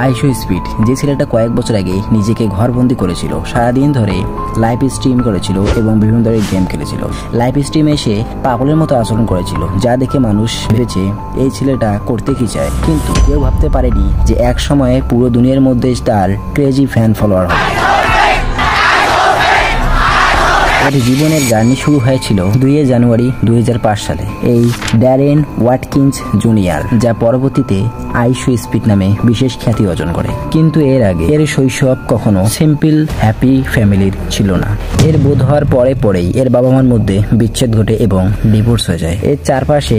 আইশো speed, যে ছেলেটা কয়েক বছর আগে নিজেকে ঘরবন্দি করেছিল, সারাদিন ধরে লাইভ স্ট্রিম করেছিল এবং বিভিন্ন ধরনের গেম খেলেছিল। লাইভ স্ট্রিমে এসে পাগলের মতো আচরণ করেছিল, যা দেখে মানুষ ভেবেছে এই ছেলেটা করতে কি চায়, কিন্তু কেউ ভাবতে পারেনি যে এক সময়ে পুরো দুনিয়ার মধ্যে তার ক্রেজি ফ্যান ফলোয়ার হবে। ওর জীবনের জার্নি শুরু হয়েছিল 2 জানুয়ারি 2005 সালে এই ড্যারেন ওয়াটকিন্স জুনিয়র, যা পরবর্তীতে আইশো স্পিড নামে বিশেষ খ্যাতি অর্জন করে। কিন্তু এর আগে এর শৈশব কখনো সিম্পল হ্যাপি ফ্যামিলির ছিল না। এর বোধ হওয়ার পরেই এর বাবা মার মধ্যে বিচ্ছেদ ঘটে এবং ডিভোর্স হয়ে যায়। এর চারপাশে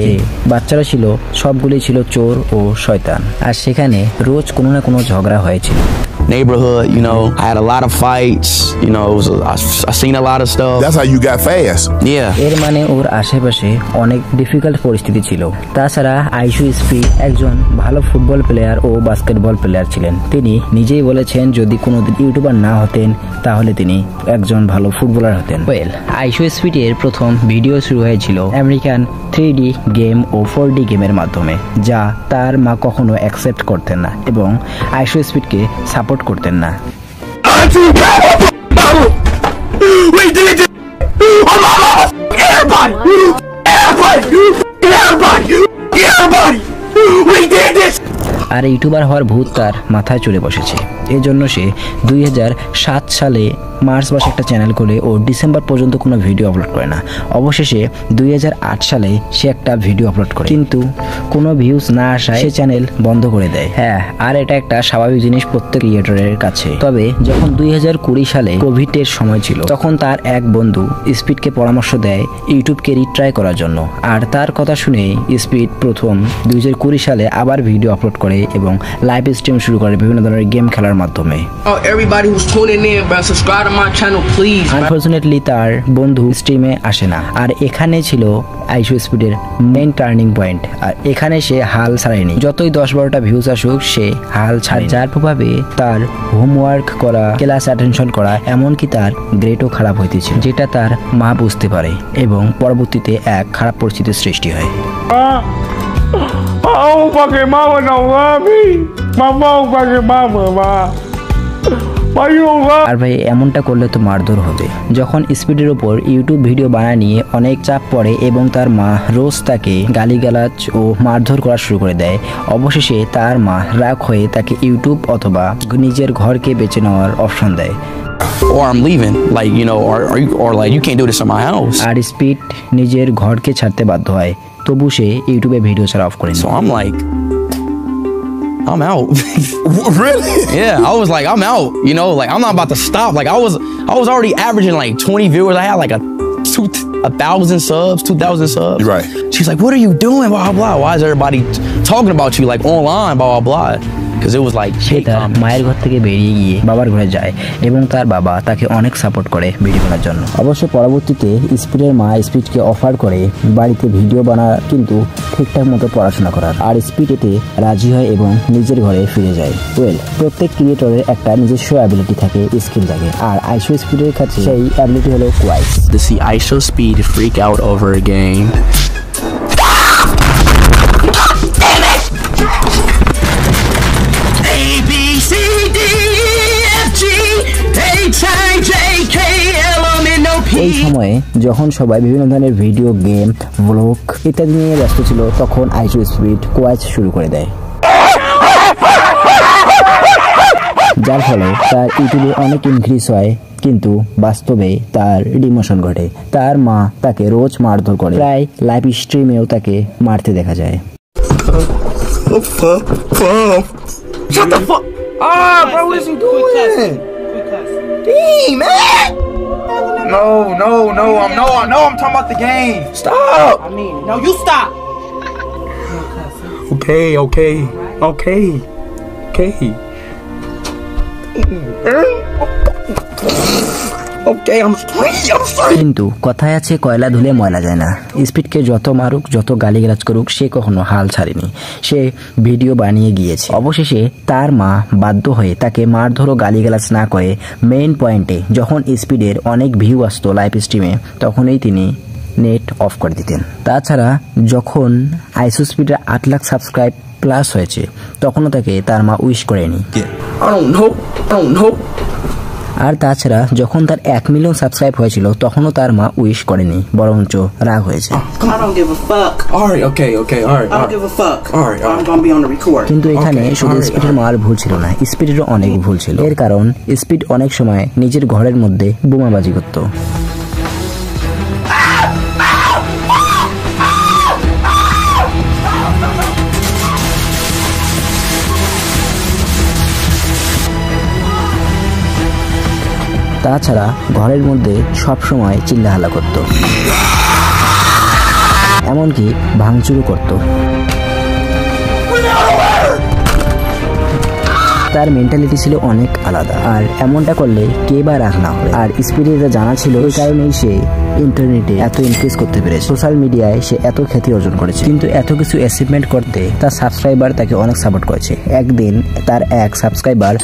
বাচ্চারা ছিল, সবগুলি ছিল চোর ও শয়তান, আর সেখানে রোজ কোনো না কোনো ঝগড়া হয়েছিল। Neighborhood, you know, I had a lot of fights, you know, I seen a lot of stuff. That's how you got fast. Yeah. এর মানে ওর আশেপাশে অনেক ডিফিকাল্ট পরিস্থিতি ছিল। তাছাড়া আইশো স্পিড একজন ভালো ফুটবল প্লেয়ার ও বাস্কেটবল প্লেয়ার ছিলেন। তিনি নিজেই বলেছেন যদি কোনোদিন ইউটিউবার না হতেন তাহলে তিনি একজন ভালো ফুটবলার হতেন। ওয়েল, আইশো স্পিডের প্রথম ভিডিও শুরু হয়েছিল আমেরিকান 3D গেম ও 4D গেমের মাধ্যমে, যা তার মা কখনো অ্যাকসেপ্ট করতেন না এবং আইশো স্পিডকে সাপোর্ট করতেন না। আর ইউটিউবার হওয়ার ভূত তার মাথায় চলে বসেছে। এজন্য সে 2007 সালে মার্চ মাসে একটা চ্যানেল খুলে ও ডিসেম্বর পর্যন্ত কোনো ভিডিও আপলোড করে না। অবশেষে 2008 সালে সে একটা ভিডিও আপলোড করে, কিন্তু কোনো ভিউজ না আসায় সে চ্যানেল বন্ধ করে দেয়। হ্যাঁ, আর এটা একটা স্বাভাবিক জিনিস প্রত্যেক ক্রিয়েটরের কাছে। তবে যখন 2020 সালে কোভিডের সময় ছিল, তখন তার এক বন্ধু স্পিডকে পরামর্শ দেয় ইউটিউবকে রিট্রাই করার জন্য। আর তার কথা শুনে স্পিড প্রথম 2020 সালে আবার ভিডিও আপলোড করে এবং লাইভ স্ট্রিম শুরু করে বিভিন্ন ধরনের গেম খেলার মাধ্যমে। আনফরচুনেটলি তার বন্ধু স্ট্রিমে আসে না, আর এখানে ছিল আইশো স্পিডের মেইন টার্নিং পয়েন্ট। আর এখানে সে হাল ছাড়েনি, যতই 10-12টা ভিউজ আসুক সে হাল ছাড়ে, যার প্রভাবে তার হোমওয়ার্ক করা, ক্লাস অ্যাটেনশন করা, এমনকি তার গ্রেডও খারাপ হইতেছিল, যেটা তার মা বুঝতে পারে এবং পরবর্তীতে এক খারাপ পরিস্থিতির সৃষ্টি হয়। Oh, fucking mama don't love me. My mom fucking mama, ma. Why you don't love? আর ভাই, এমনটা করলে তো মারধর হবে। যখন স্পিডের উপর ইউটিউব ভিডিও বানায় নিয়ে অনেক চাপ পড়ে এবং তার মা রোজ তাকে গালিগালাজ ও মারধর করা শুরু করে দেয়, অবশেষে তার মা রাগ হয়ে তাকে ইউটিউব অথবা নিজের ঘরকে বেছে নেওয়ার অপশন দেয়। Or I'm leaving, like, you know, or like you can't do this in my house. আর স্পিড নিজের ঘরকে ছাড়তে বাধ্য হয়, তবু সে ইউটিউবে ভিডিও ছাড়া অফ করে। So I'm like, I'm out. Really? Yeah, I was like, I'm out. You know, like I'm not about to stop. Like I was already averaging like 20 viewers. I had like 1,000 subs, 2,000 subs. Right. She's like, what are you doing? Blah blah. Why is everybody talking about you like online? Blah blah blah. Because it was like সে তার মায়ের ঘর থেকে বেরিয়ে গিয়ে বাবার ঘরে যায় এবং তার বাবা তাকে অনেক সাপোর্ট করে ভিডিও বানানোর জন্য। অবশ্য পরবর্তীতে স্পিডের মা স্পিডকে অফার করে বাড়িতে ভিডিও বানার, কিন্তু ঠিকঠাক মতো পড়াশোনা করার, আর স্পিড এতে রাজি হয় এবং নিজের ঘরে ফিরে যায়। ওয়েল, প্রত্যেক ক্রিয়েটরের একটা নিজস্ব অ্যাবিলিটি থাকে, স্কিল থাকে, আর আইশো স্পিডের কাছে সেই অ্যাবিলিটি হলো quite. To see Aisho Speed freak out over a game. এই সময়ে যখন সবাই বিভিন্ন ধরনের ভিডিও গেম, ব্লগ ইত্যাদি নিয়ে ব্যস্ত ছিল, তখন আইশো স্পিড কোয়াচ শুরু করে দেয়, যার ফলে তার ইউটিউবে অনেক ইনক্রিজ হয়। কিন্তু বাস্তবে তার ডিমোশন ঘটে। তার মা তাকে রোজ মারধর করে, প্রায় লাইভ স্ট্রিমেও তাকে মারতে দেখা যায়। Shut the fuck. Ah, bro, what is he doing? Dang, man. No, I'm talking about the game. Stop. I mean, no, you stop. Okay. Okay, I'm free. কিন্তু কথায় আছে কয়লা ধুলে ময়লা যায় না। স্পিডকে যত মারুক, যত গালিগালাজ করুক, সে কখনো হাল ছাড়েনি। সে ভিডিও বানিয়ে গিয়েছে। অবশেষে তার মা বাধ্য হয়ে তাকে মারধর ও গালিগালাজ না করে মেইন পয়েন্টে যখন স্পিডের অনেক ভিউ আসতো লাইভ স্ট্রিমে, তখনই তিনি নেট অফ করে দিতেন। তাছাড়া যখন আইশো স্পিডের 8 লাখ সাবস্ক্রাইব প্লাস হয়েছে তখনও তাকে তার মা উইশ করেনি। I don't know. আর তাছাড়া যখন তার 1 মিলিয়ন সাবস্ক্রাইব হয়েছিল তখনও তার মা উইশ করেনি, বরঞ্চ রাগ হয়েছে। I don't give a fuck. Alright, okay, alright. I don't give a fuck. Alright. I'm gonna be on the record. কিন্তু এখানে শুধু স্পিডের মার ভুল ছিল না, স্পিডেরও অনেক ভুল ছিল। এর কারণ স্পিড অনেক সময় নিজের ঘরের মধ্যে বোমাবাজি করত। তাছাড়া ঘরের মধ্যে সবসময় চিল্লাহাল্লা করত, এমনকি ভাঙচুরও করত। তার মেন্টালিটি ছিল অনেক আলাদা, আর এমনটা করলে কে বা রাগ না হবে। আর স্পিডের জানা ছিল, এই কারণেই সে ইন্টারনেটে এত ইনক্রিজ করতে পেরেছে, সোশ্যাল মিডিয়ায় সে এত খ্যাতি অর্জন করেছে। কিন্তু এত কিছু অ্যাচিভমেন্ট করতে তার সাবস্ক্রাইবার তাকে অনেক সাপোর্ট করেছে। একদিন তার এক সাবস্ক্রাইবার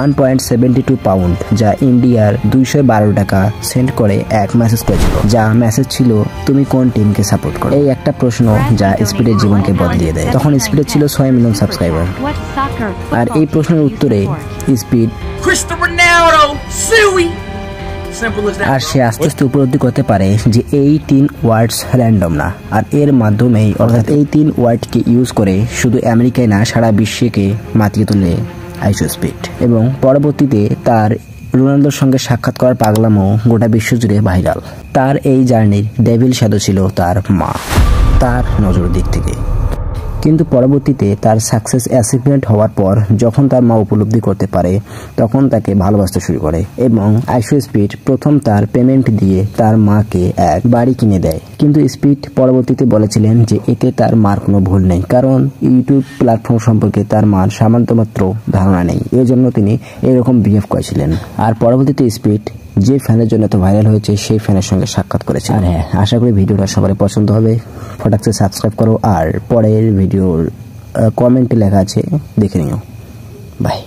1.72 পাউন্ড, যা ইন্ডিয়ার 212 টাকা সেন্ড করে এক মেসেজ করেছিল, যা মেসেজ ছিল তুমি কোন টিমকে সাপোর্ট করো। এই একটা প্রশ্ন যা স্পিডের জীবনকে বদলিয়ে দেয়। তখন স্পিডের ছিল 6 মিলিয়ন সাবস্ক্রাইবার, আর এই প্রশ্নের উত্তরে স্পিড আর সে আস্তে আস্তে উপলব্ধি করতে পারে যে এই 3 ওয়ার্ডস র্যান্ডম না, আর এর মাধ্যমেই অর্থাৎ এই 3 ওয়ার্ডকে ইউজ করে শুধু আমেরিকায় না সারা বিশ্বকে মাতিয়ে তোলে আইশো স্পিড। এবং পরবর্তীতে তার রোনালদোর সঙ্গে সাক্ষাৎ করার পাগলামো গোটা বিশ্ব জুড়ে ভাইরাল। তার এই জার্নির ডেভিল শ্যাডো ছিল তার মা, তার নজর দিক থেকে। কিন্তু পরবর্তীতে তার সাকসেস অ্যাচিভমেন্ট হওয়ার পর যখন তার মা উপলব্ধি করতে পারে তখন তাকে ভালোবাসতে শুরু করে, এবং আইশো স্পিড প্রথম তার পেমেন্ট দিয়ে তার মাকে এক বাড়ি কিনে দেয়। কিন্তু স্পিড পরবর্তীতে বলেছিলেন যে এতে তার মার কোনো ভুল নেই, কারণ ইউটিউব প্ল্যাটফর্ম সম্পর্কে তার মার সামান্যমাত্র ধারণা নেই, এজন্য তিনি এরকম বিহেভ করেছিলেন। আর পরবর্তীতে স্পিড যে ফ্যানের জন্য এত ভাইরাল হয়েছে সেই ফ্যানের সঙ্গে সাক্ষাৎ করেছে। আর হ্যাঁ, আশা করি ভিডিওটা সবার পছন্দ হবে। ফটাকসে সাবস্ক্রাইব করো, আর পরের ভিডিওর কমেন্টে লেখা আছে দেখে নিও। বাই।